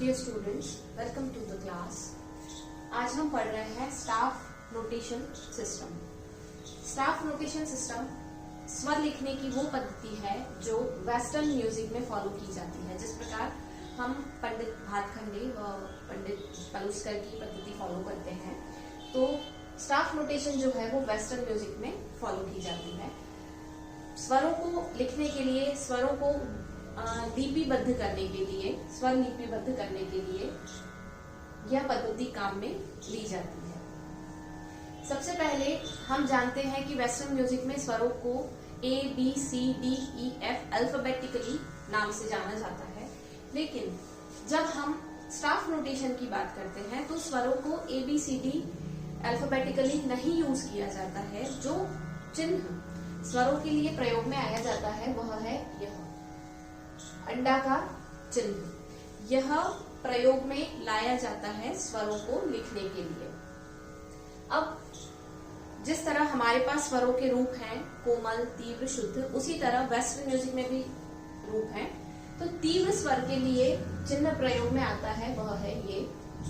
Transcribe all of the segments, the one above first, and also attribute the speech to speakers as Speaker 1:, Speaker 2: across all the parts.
Speaker 1: Dear students, welcome to the class. आज हम पढ़ रहे हैं staff notation system. Staff notation system स्वर लिखने की वो पद्धति है जो वेस्टर्न म्यूजिक में फॉलो की जाती है। जिस प्रकार हम पंडित भातखंडे व पंडित पलुस्कर की पद्धति फॉलो करते हैं, तो स्टाफ नोटेशन जो है वो वेस्टर्न म्यूजिक में फॉलो की जाती है। स्वरों को लिखने के लिए, स्वरों को लिपिबद्ध करने के लिए, स्वर लिपिबद्ध करने के लिए यह पद्धति काम में ली जाती है। सबसे पहले हम जानते हैं कि वेस्टर्न म्यूजिक में स्वरों को A, B, C, D, E, F alphabetically नाम से जाना जाता है, लेकिन जब हम स्टाफ नोटेशन की बात करते हैं तो स्वरों को A, B, C, D alphabetically नहीं यूज किया जाता है। जो चिन्ह स्वरों के लिए प्रयोग में आया जाता है वह है यह अंडाकार चिन्ह। यह प्रयोग में लाया जाता है स्वरों को लिखने के लिए। अब जिस तरह हमारे पास स्वरों के रूप हैं कोमल, तीव्र, शुद्ध, उसी तरह वेस्टर्न म्यूजिक में भी रूप हैं। तो तीव्र स्वर के लिए चिन्ह प्रयोग में आता है वह है ये,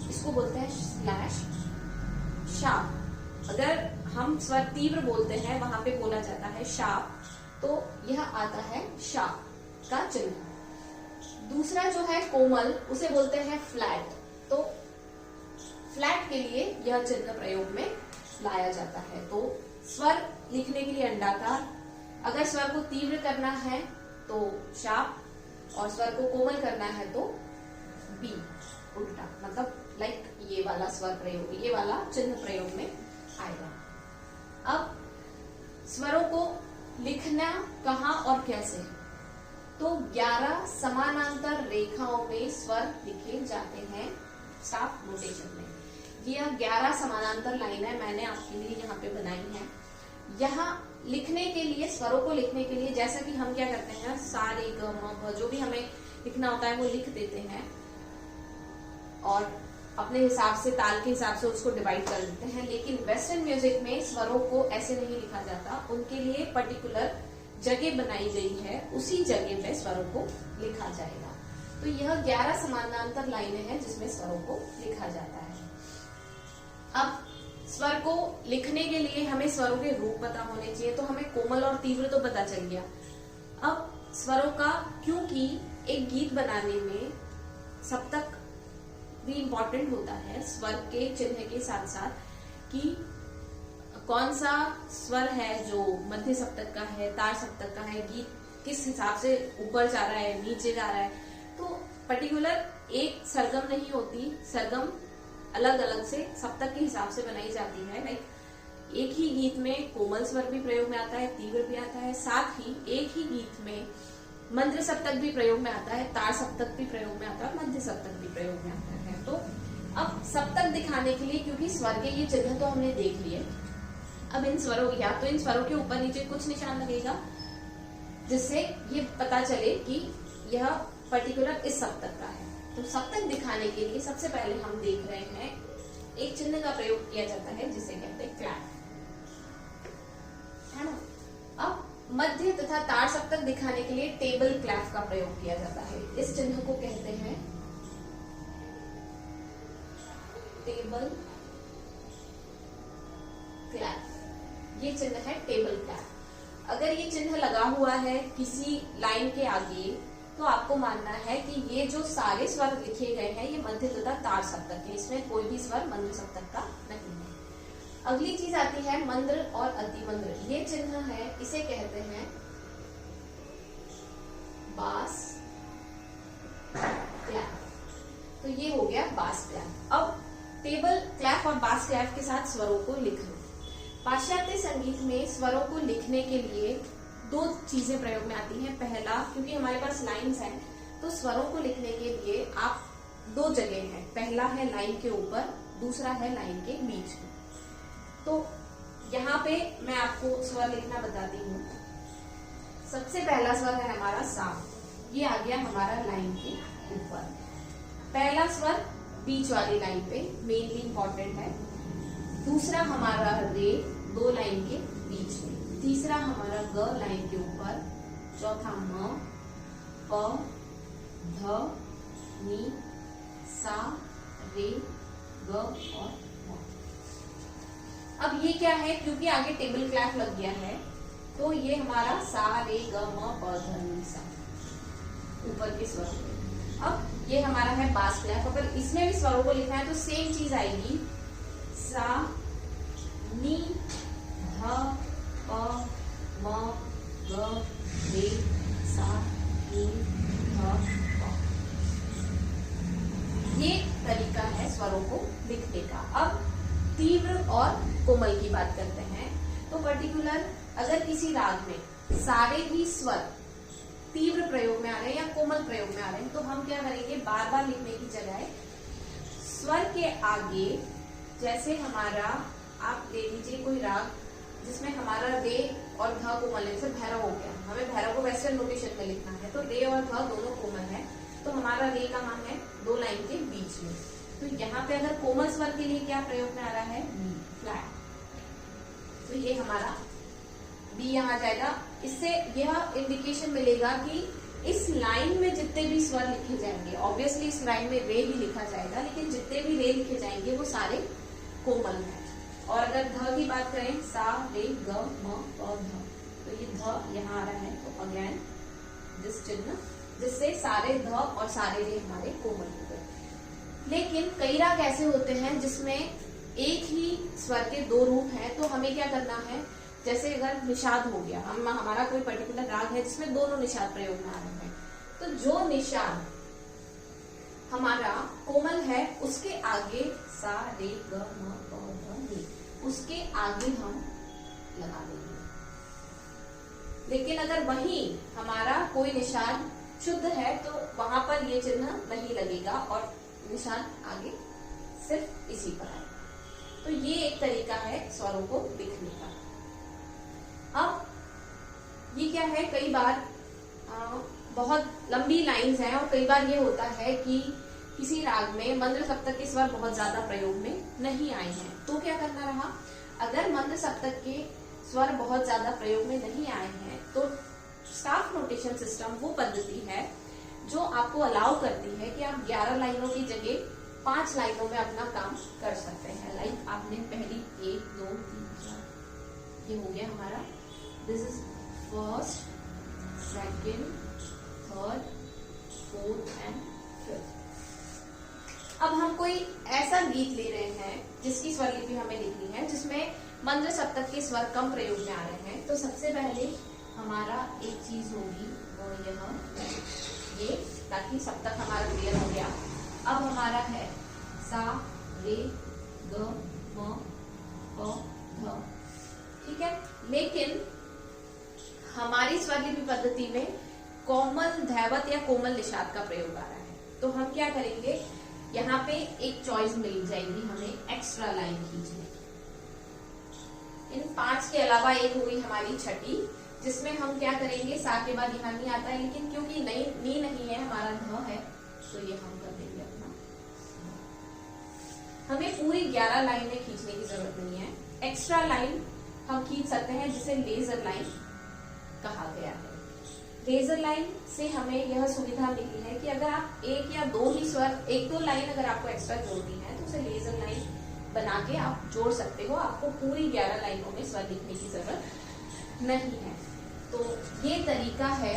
Speaker 1: इसको बोलते हैं स्लैश शार्प। अगर हम स्वर तीव्र बोलते हैं वहां पे बोला जाता है शार्प, तो यह आता है शार्प का चिन्ह। दूसरा जो है कोमल, उसे बोलते हैं फ्लैट। तो फ्लैट के लिए यह चिन्ह प्रयोग में लाया जाता है। तो स्वर लिखने के लिए अंडाकार, अगर स्वर को तीव्र करना है तो शार्प, और स्वर को कोमल करना है तो बी, उल्टा, मतलब लाइक ये वाला स्वर प्रयोग, ये वाला चिन्ह प्रयोग में आएगा। अब स्वरों को लिखना कहाँ और कैसे, तो 11 समानांतर रेखाओं में स्वर लिखे जाते हैं स्टाफ नोटेशन में। यह 11 समानांतर लाइनें मैंने आपके लिए यहाँ पे बनाई हैं। यहाँ लिखने के लिए, स्वरों को लिखने के लिए, जैसा कि हम क्या करते हैं, सा रे ग म प, जो भी हमें लिखना होता है वो लिख देते हैं और अपने हिसाब से, ताल के हिसाब से उसको डिवाइड कर देते हैं। लेकिन वेस्टर्न म्यूजिक में स्वरों को ऐसे नहीं लिखा जाता, उनके लिए पर्टिकुलर जगह बनाई गई है, उसी जगह पे स्वरों को लिखा जाएगा। तो यह 11 समानांतर लाइनें हैं जिसमें स्वरों को लिखा जाता है। अब स्वर को लिखने के लिए हमें स्वरों के रूप पता होने चाहिए। तो हमें कोमल और तीव्र तो पता चल गया। अब स्वरों का, क्योंकि एक गीत बनाने में सप्तक भी इम्पोर्टेंट होता है स्वर के चिन्ह के साथ साथ, कि कौन सा स्वर है जो मध्य सप्तक का है, तार सप्तक का है, गीत किस हिसाब से ऊपर जा रहा है, नीचे जा रहा है। तो पर्टिकुलर एक सरगम नहीं होती, सरगम अलग अलग से सप्तक के हिसाब से बनाई जाती है। लाइक एक ही गीत में कोमल स्वर भी प्रयोग में आता है, तीव्र भी आता है, साथ ही एक ही गीत में मंद्र सप्तक भी प्रयोग में आता है, तार सप्तक भी प्रयोग में आता है, मध्य सप्तक भी प्रयोग में आता है। तो अब सप्तक दिखाने के लिए, क्योंकि स्वर के ये चिन्ह तो हमने देख लिए, अब इन स्वरों, या तो इन स्वरों के ऊपर नीचे कुछ निशान लगेगा जिससे ये पता चले कि यह पर्टिकुलर इस सप्तक का है। तो सप्तक दिखाने के लिए सबसे पहले हम देख रहे हैं एक चिन्ह का प्रयोग किया जाता है जिसे कहते हैं क्लैप, है ना। अब मध्य तथा तार सप्तक दिखाने के लिए टेबल क्लैप का प्रयोग किया जाता है। इस चिन्ह को कहते हैं टेबल क्लैप। ये चिन्ह है टेबल क्लैप। अगर ये चिन्ह लगा हुआ है किसी लाइन के आगे, तो आपको मानना है कि ये जो सारे स्वर लिखे गए हैं ये मध्य तथा तार सप्तक है, इसमें कोई भी स्वर मंद्र सप्तक का नहीं है। अगली चीज आती है मंद्र और अतिमंद्र। ये चिन्ह है, इसे कहते हैं बास क्लैप। तो ये हो गया बास क्लैप। अब टेबल क्लैप और बास क्लैप के साथ स्वरों को लिखना। पाश्चात्य संगीत में स्वरों को लिखने के लिए दो चीजें प्रयोग में आती हैं। पहला, क्योंकि हमारे पास लाइन्स हैं, तो स्वरों को लिखने के लिए आप दो जगह हैं, पहला है लाइन के ऊपर, दूसरा है लाइन के बीच में। तो यहाँ पे मैं आपको स्वर लिखना बताती हूँ। सबसे पहला स्वर है हमारा सा, ये आ गया हमारा लाइन के ऊपर। पहला स्वर बीच वाली लाइन पे मेनली इंपॉर्टेंट है। दूसरा हमारा रे, दो लाइन के बीच में। तीसरा हमारा ग लाइन के ऊपर। चौथा म, प, ध, नी, सा, रे, ग और म। अब ये क्या है, क्योंकि आगे टेबल क्लैप लग गया है तो ये हमारा सा, रे, ग, म, प, ध, नि, सा ऊपर के स्वर पे। अब ये हमारा है बास क्लैप। अगर इसमें भी स्वरों को लिखना है तो सेम चीज आएगी, सा, नी, ध, प, म, ग, रे, सा, नी, ध, प। ये तरीका है स्वरों को लिखने का। अब तीव्र और कोमल की बात करते हैं। तो पर्टिकुलर अगर किसी राग में सारे ही स्वर तीव्र प्रयोग में आ रहे हैं या कोमल प्रयोग में आ रहे हैं तो हम क्या करेंगे, बार बार लिखने की जगह स्वर के आगे, जैसे हमारा आप ले लीजिए कोई राग जिसमें हमारा रे और ध कोमल है, जैसे भैरव हो गया, हमें भैरव को वेस्टर्न नोटेशन में लिखना है तो रे और ध दोनों कोमल है, तो हमारा रे कहाँ है, दो लाइन के बीच में। तो यहाँ पे अगर कोमल स्वर के लिए क्या प्रयोग में आ रहा है, बी फ्लैट, तो ये हमारा बी यहाँ जाएगा। इससे यह इंडिकेशन मिलेगा कि इस लाइन में जितने भी स्वर लिखे जाएंगे, ऑब्वियसली इस लाइन में रे भी लिखा जाएगा, लेकिन जितने भी रे लिखे जाएंगे वो सारे कोमल हैं। और अगर ध की बात करें, सा, रे, ग, म, प, ध, तो ये ध यहाँ आ रहा है, तो अगेन दिस चिन्ह, जिससे सारे ध और सारे रे हमारे कोमल हो गए। लेकिन कई राग ऐसे होते हैं जिसमें एक ही स्वर के दो रूप हैं, तो हमें क्या करना है, जैसे अगर निषाद हो गया, हमारा कोई पर्टिकुलर राग है जिसमें दोनों निषाद प्रयोग में आ रहे हैं, तो जो निषाद हमारा कोमल है उसके आगे सा, रे, ग, म, प, ध, नि, उसके आगे हम लगा देंगे। लेकिन अगर वही हमारा कोई निषाद शुद्ध है तो वहां पर ये चिन्ह नहीं लगेगा और निशान आगे सिर्फ इसी पर आएगा। तो ये एक तरीका है स्वरों को लिखने का। अब ये क्या है, कई बार बहुत लंबी लाइंस हैं और कई बार ये होता है कि किसी राग में मंद्र सप्तक के स्वर बहुत ज्यादा प्रयोग में नहीं आए हैं, तो क्या करना रहा, अगर मंद्र सप्तक के स्वर बहुत ज्यादा प्रयोग में नहीं आए हैं तो स्टाफ नोटेशन सिस्टम वो पद्धति है जो आपको अलाउ करती है कि आप 11 लाइनों की जगह 5 लाइनों में अपना काम कर सकते हैं। लाइक आपने पहली 1, 2, 3, 4 ये हो गया हमारा, this is first, second, third, fourth and fifth. अब हम कोई ऐसा गीत ले रहे हैं जिसकी स्वरलिपि हमें लिखनी है जिसमें मंद्र सप्तक के स्वर कम प्रयोग में आ रहे हैं, तो सबसे पहले हमारा एक चीज होगी वो ये, ताकि सप्तक हमारा क्लियर हो गया। अब हमारा है सा, रे, ग, म, प, ध, ठीक है। लेकिन हमारी स्वरलिपि पद्धति में कोमल धैवत या कोमल निषाद का प्रयोग आ रहा है, तो हम क्या करेंगे, यहाँ पे एक चॉइस मिल जाएगी हमें एक्स्ट्रा लाइन खींचने की। इन 5 के अलावा एक हुई हमारी छठी, जिसमें हम क्या करेंगे, सा के बाद यहाँ नहीं आता है, लेकिन क्योंकि नी नहीं है, हमारा ध है, तो ये हम कर देंगे अपना। हमें पूरी 11 लाइनें खींचने की जरूरत नहीं है, एक्स्ट्रा लाइन हम खींच सकते हैं जिसे लेजर लाइन कहा गया है। लेजर लाइन से हमें यह सुविधा मिली है कि अगर आप एक या दो ही स्वर, 1-2 लाइन अगर आपको एक्स्ट्रा जोड़नी है तो उसे लेजर लाइन बना के आप जोड़ सकते हो, आपको पूरी 11 लाइनों में स्वर लिखने की जरूरत नहीं है। तो ये तरीका है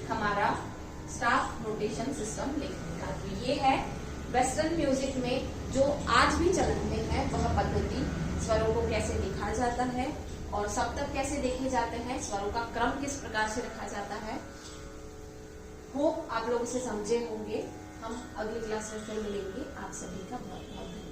Speaker 1: हमारा स्टाफ नोटेशन सिस्टम लिखने का। तो ये है वेस्टर्न म्यूजिक में जो आज भी चलन में है वह पद्धति, स्वरों को कैसे लिखा जाता है और सप्तक कैसे देखे जाते हैं, स्वरों का क्रम किस प्रकार से रखा जाता है। होप आप लोग इसे समझे होंगे। हम अगली क्लास में फिर मिलेंगे। आप सभी का बहुत बहुत धन्यवाद।